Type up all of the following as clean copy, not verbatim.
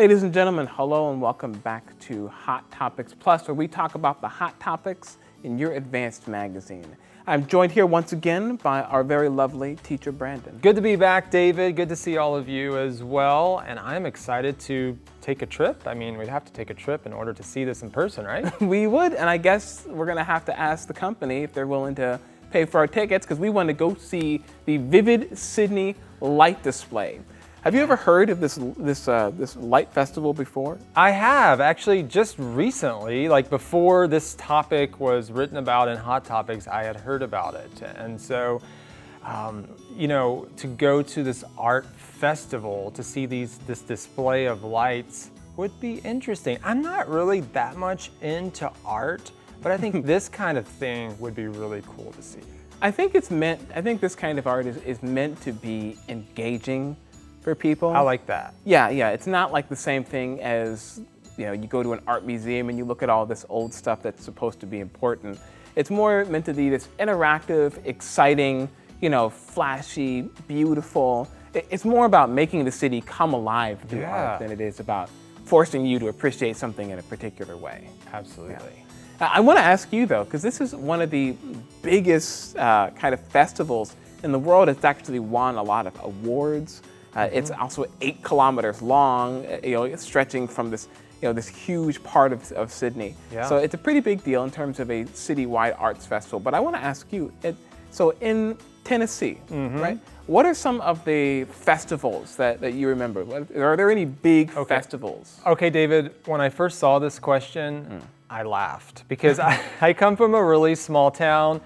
Ladies and gentlemen, hello and welcome back to Hot Topics Plus, where we talk about the hot topics in your advanced magazine. I'm joined here once again by our very lovely teacher, Brandon. Good to be back, David. Good to see all of you as well. And I'm excited to take a trip. I mean, we'd have to take a trip in order to see this in person, right? We would, and I guess we're going to have to ask the company if they're willing to pay for our tickets, because we want to go see the Vivid Sydney light display. Have you ever heard of this light festival before? I have, actually, just recently, like before this topic was written about in Hot Topics, I had heard about it. And so, you know, to go to this art festival, to see this display of lights would be interesting. I'm not really that much into art, but I think this kind of thing would be really cool to see. I think this kind of art is meant to be engaging for people. I like that. Yeah, it's not like the same thing as, you know, you go to an art museum and you look at all this old stuff that's supposed to be important. It's more meant to be this interactive, exciting, you know, flashy, beautiful. It's more about making the city come alive through art than it is about forcing you to appreciate something in a particular way. Absolutely. Yeah. I want to ask you though, because this is one of the biggest kind of festivals in the world. It's actually won a lot of awards. It's also 8 kilometers long, you know, stretching from this, you know, this huge part of Sydney. Yeah. So it's a pretty big deal in terms of a citywide arts festival. But I want to ask you, so in Tennessee, right? What are some of the festivals that you remember? Are there any big festivals? Okay, David, when I first saw this question, I laughed because I come from a really small town.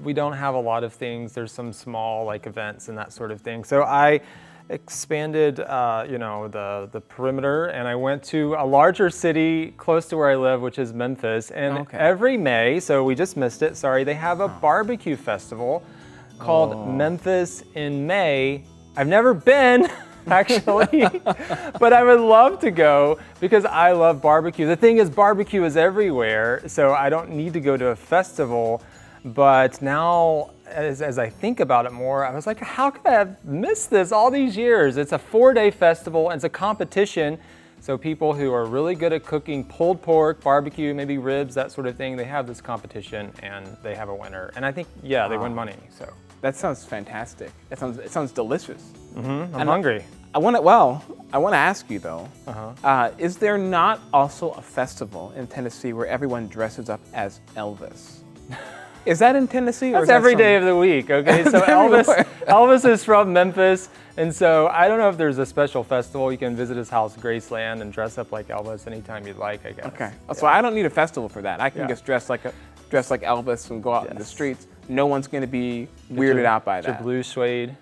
We don't have a lot of things. There's some small like events and that sort of thing. So I expanded, you know, the perimeter, and I went to a larger city close to where I live, which is Memphis. And every May, so we just missed it, sorry, they have a barbecue festival called Memphis in May. I've never been, actually, but I would love to go because I love barbecue. The thing is, barbecue is everywhere, so I don't need to go to a festival. But now, as I think about it more, I was like, how could I have missed this all these years? It's a 4-day festival, and it's a competition. So people who are really good at cooking pulled pork, barbecue, maybe ribs, that sort of thing, they have this competition and they have a winner. And I think, they win money. So that sounds fantastic. It sounds delicious. I'm hungry. I want to ask you though, is there not also a festival in Tennessee where everyone dresses up as Elvis? Is that in Tennessee? That's every day of the week, okay? So Elvis is from Memphis, and so I don't know if there's a special festival. You can visit his house, Graceland, and dress up like Elvis anytime you'd like, I guess. Okay, so I don't need a festival for that. I can just dress like Elvis and go out in the streets. No one's going to be weirded out by that. Your blue suede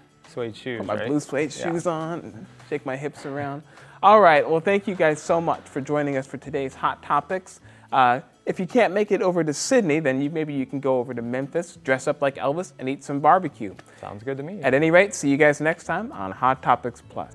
shoes, Put my blue suede shoes on, and shake my hips around. All right, well, thank you guys so much for joining us for today's Hot Topics. If you can't make it over to Sydney, then maybe you can go over to Memphis, dress up like Elvis, and eat some barbecue. Sounds good to me. At any rate, see you guys next time on Hot Topics Plus.